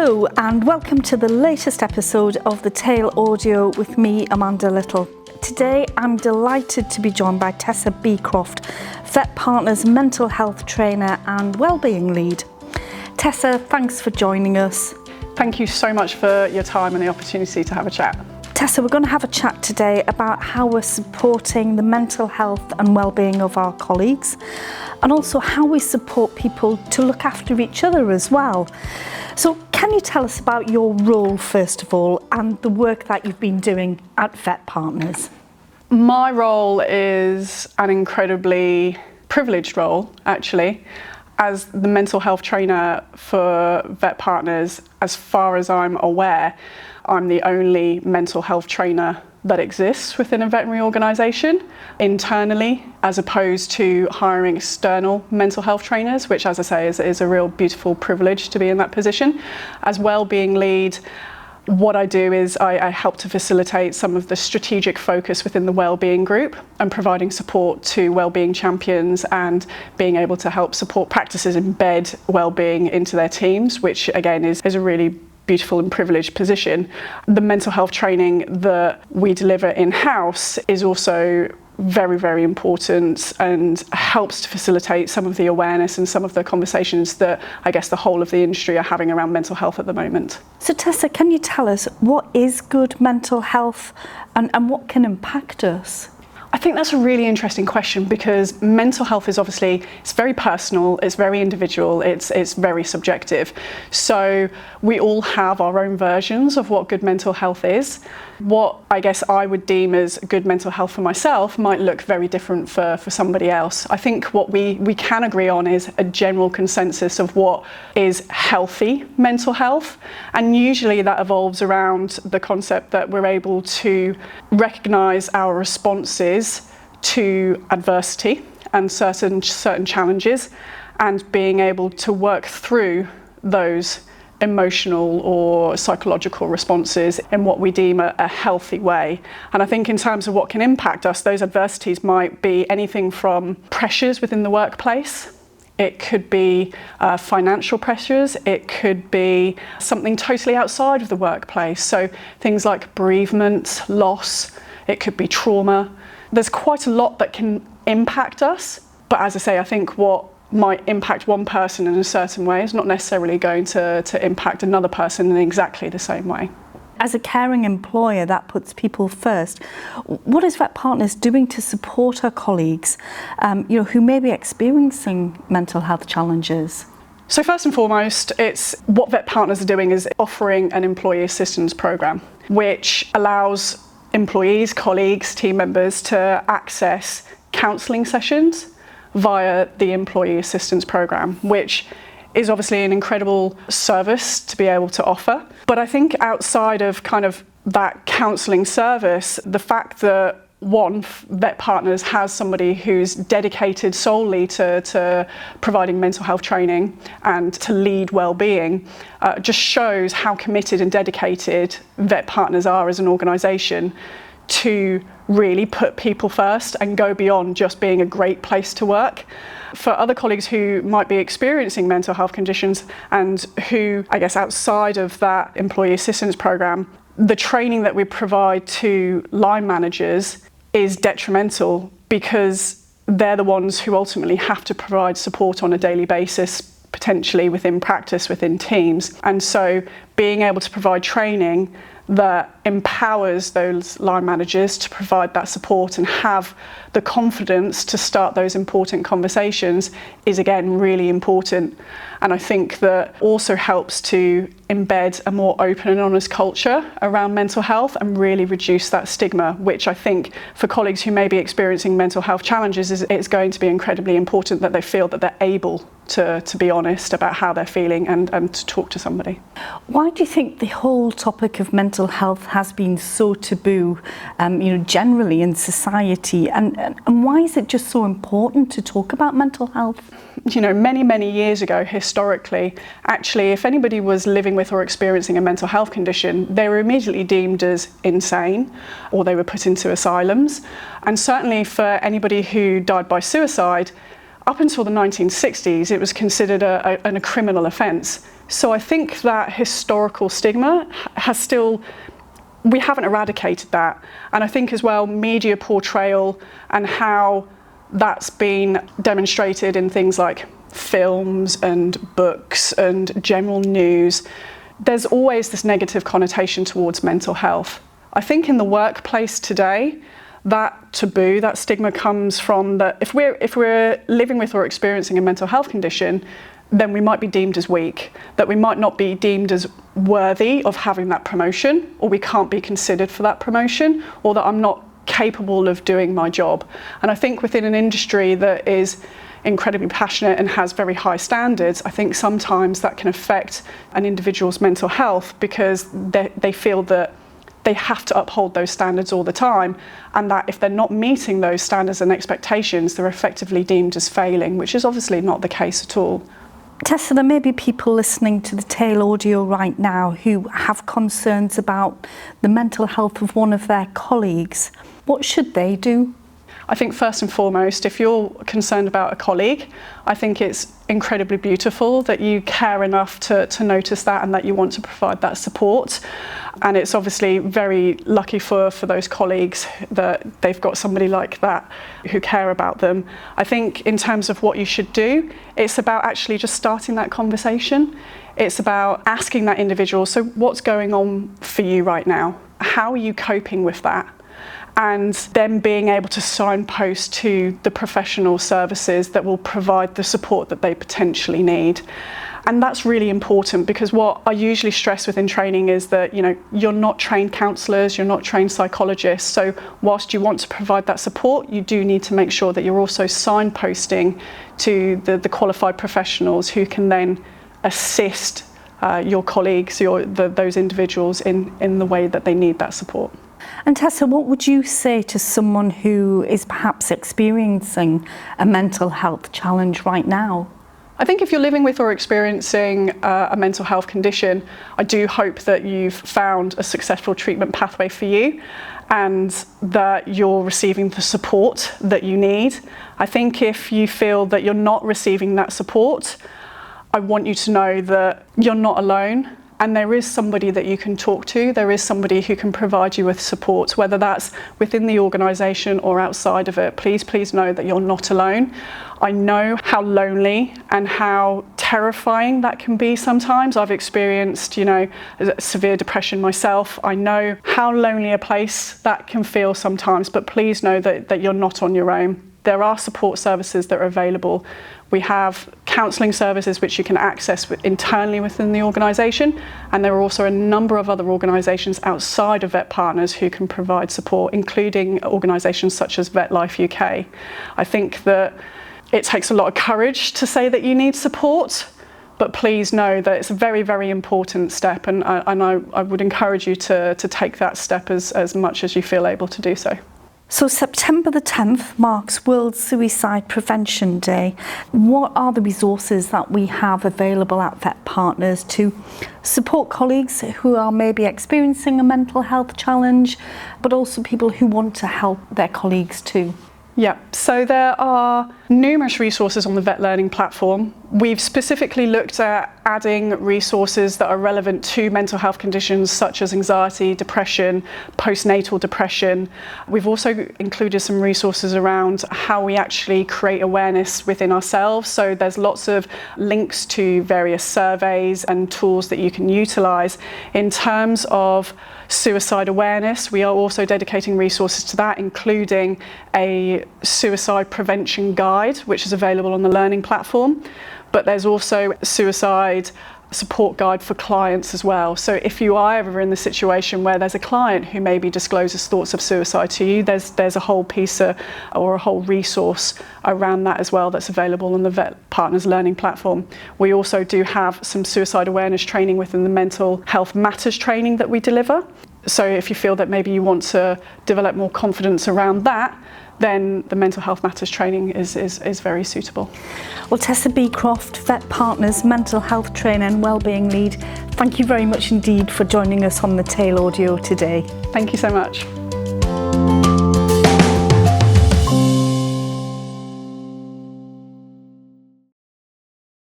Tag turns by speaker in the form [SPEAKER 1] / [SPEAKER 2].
[SPEAKER 1] Hello and welcome to the latest episode of The Tale Audio with me, Amanda Little. Today I'm delighted to be joined by Tessa Beecroft, VetPartners mental health trainer and wellbeing lead. Tessa, thanks for joining us.
[SPEAKER 2] Thank you so much for your time and the opportunity to have a chat.
[SPEAKER 1] Tessa, we're going to have a chat today about how we're supporting the mental health and wellbeing of our colleagues, and also how we support people to look after each other as well. So can you tell us about your role first of all and the work that you've been doing at VetPartners?
[SPEAKER 2] My role is an incredibly privileged role, actually. As the mental health trainer for VetPartners, as far as I'm aware, I'm the only mental health trainer that exists within a veterinary organisation internally, as opposed to hiring external mental health trainers, which, as I say, is a real beautiful privilege to be in that position. As wellbeing lead, what I do is I help to facilitate some of the strategic focus within the wellbeing group and providing support to wellbeing champions and being able to help support practices embed wellbeing into their teams, which again is a really beautiful and privileged position. The mental health training that we deliver in-house is also very, very important and helps to facilitate some of the awareness and some of the conversations that I guess the whole of the industry are having around mental health at the moment.
[SPEAKER 1] So Tessa, can you tell us what is good mental health and what can impact us?
[SPEAKER 2] I think that's a really interesting question because mental health is obviously, it's very personal, it's very individual, it's very subjective. So we all have our own versions of what good mental health is. What I guess I would deem as good mental health for myself might look very different for somebody else. I think what we can agree on is a general consensus of what is healthy mental health. And usually that evolves around the concept that we're able to recognise our responses to adversity and certain challenges and being able to work through those emotional or psychological responses in what we deem a healthy way. And I think in terms of what can impact us, those adversities might be anything from pressures within the workplace. It could be financial pressures. It could be something totally outside of the workplace. So things like bereavement, loss. It could be trauma. There's quite a lot that can impact us. But as I say, I think what might impact one person in a certain way is not necessarily going to impact another person in exactly the same way.
[SPEAKER 1] As a caring employer that puts people first, what is VetPartners doing to support our colleagues who may be experiencing mental health challenges?
[SPEAKER 2] So first and foremost, it's what VetPartners are doing is offering an employee assistance program, which allows employees, colleagues, team members to access counselling sessions via the employee assistance program, which is obviously an incredible service to be able to offer. But I think outside of kind of that counselling service, the fact that one, VetPartners has somebody who's dedicated solely to providing mental health training and to lead wellbeing just shows how committed and dedicated VetPartners are as an organisation to really put people first and go beyond just being a great place to work. For other colleagues who might be experiencing mental health conditions and who, I guess, outside of that employee assistance program, the training that we provide to line managers is detrimental because they're the ones who ultimately have to provide support on a daily basis, potentially within practice, within teams. And so being able to provide training that empowers those line managers to provide that support and have the confidence to start those important conversations is again really important. And I think that also helps to embed a more open and honest culture around mental health and really reduce that stigma, which I think for colleagues who may be experiencing mental health challenges, it's going to be incredibly important that they feel that they're able to be honest about how they're feeling and to talk to somebody.
[SPEAKER 1] Why do you think the whole topic of mental health has been so taboo, generally in society, and why is it just so important to talk about mental health?
[SPEAKER 2] Many years ago, historically, actually, if anybody was living with or experiencing a mental health condition, they were immediately deemed as insane or they were put into asylums. And certainly for anybody who died by suicide, up until the 1960s, it was considered a criminal offence. So I think that historical stigma we haven't eradicated that. And I think as well, media portrayal and how that's been demonstrated in things like films and books and general news, there's always this negative connotation towards mental health. I think in the workplace today, that taboo, that stigma comes from that if we're living with or experiencing a mental health condition, then we might be deemed as weak, that we might not be deemed as worthy of having that promotion, or we can't be considered for that promotion, or that I'm not capable of doing my job. And I think within an industry that is incredibly passionate and has very high standards, I think sometimes that can affect an individual's mental health because they feel that they have to uphold those standards all the time, and that if they're not meeting those standards and expectations, they're effectively deemed as failing, which is obviously not the case at all.
[SPEAKER 1] Tessa, there may be people listening to the Tail audio right now who have concerns about the mental health of one of their colleagues. What should they do?
[SPEAKER 2] I think first and foremost, if you're concerned about a colleague, I think it's incredibly beautiful that you care enough to notice that and that you want to provide that support. And it's obviously very lucky for those colleagues that they've got somebody like that who care about them. I think in terms of what you should do, it's about actually just starting that conversation. It's about asking that individual, so what's going on for you right now? How are you coping with that? And then being able to signpost to the professional services that will provide the support that they potentially need. And that's really important because what I usually stress within training is that, you're not trained counsellors, you're not trained psychologists. So whilst you want to provide that support, you do need to make sure that you're also signposting to the qualified professionals who can then assist your colleagues, those individuals in the way that they need that support.
[SPEAKER 1] And Tessa, what would you say to someone who is perhaps experiencing a mental health challenge right now?
[SPEAKER 2] I think if you're living with or experiencing a mental health condition, I do hope that you've found a successful treatment pathway for you and that you're receiving the support that you need. I think if you feel that you're not receiving that support, I want you to know that you're not alone. And there is somebody that you can talk to, there is somebody who can provide you with support, whether that's within the organisation or outside of it. Please know that you're not alone. I know how lonely and how terrifying that can be sometimes. I've experienced, severe depression myself. I know how lonely a place that can feel sometimes, but please know that you're not on your own. There are support services that are available. We have counselling services which you can access internally within the organisation, and there are also a number of other organisations outside of VetPartners who can provide support, including organisations such as VetLife UK. I think that it takes a lot of courage to say that you need support, but please know that it's a very, very important step, and I would encourage you to take that step as much as you feel able to do so.
[SPEAKER 1] So September the 10th marks World Suicide Prevention Day. What are the resources that we have available at VetPartners to support colleagues who are maybe experiencing a mental health challenge, but also people who want to help their colleagues too?
[SPEAKER 2] Yeah, so there are numerous resources on the Vet Learning platform. We've specifically looked at adding resources that are relevant to mental health conditions such as anxiety, depression, postnatal depression. We've also included some resources around how we actually create awareness within ourselves. So there's lots of links to various surveys and tools that you can utilise. In terms of suicide awareness, we are also dedicating resources to that, including a suicide prevention guide, which is available on the Learning platform. But there's also a suicide support guide for clients as well. So if you are ever in the situation where there's a client who maybe discloses thoughts of suicide to you, there's a whole piece or a whole resource around that as well that's available on the VetPartners Learning platform. We also do have some suicide awareness training within the Mental Health Matters training that we deliver. So if you feel that maybe you want to develop more confidence around that, then the Mental Health Matters training is very suitable.
[SPEAKER 1] Well, Tessa Beecroft, VetPartners Mental Health Trainer and Wellbeing Lead, thank you very much indeed for joining us on the Tail Audio today.
[SPEAKER 2] Thank you so much.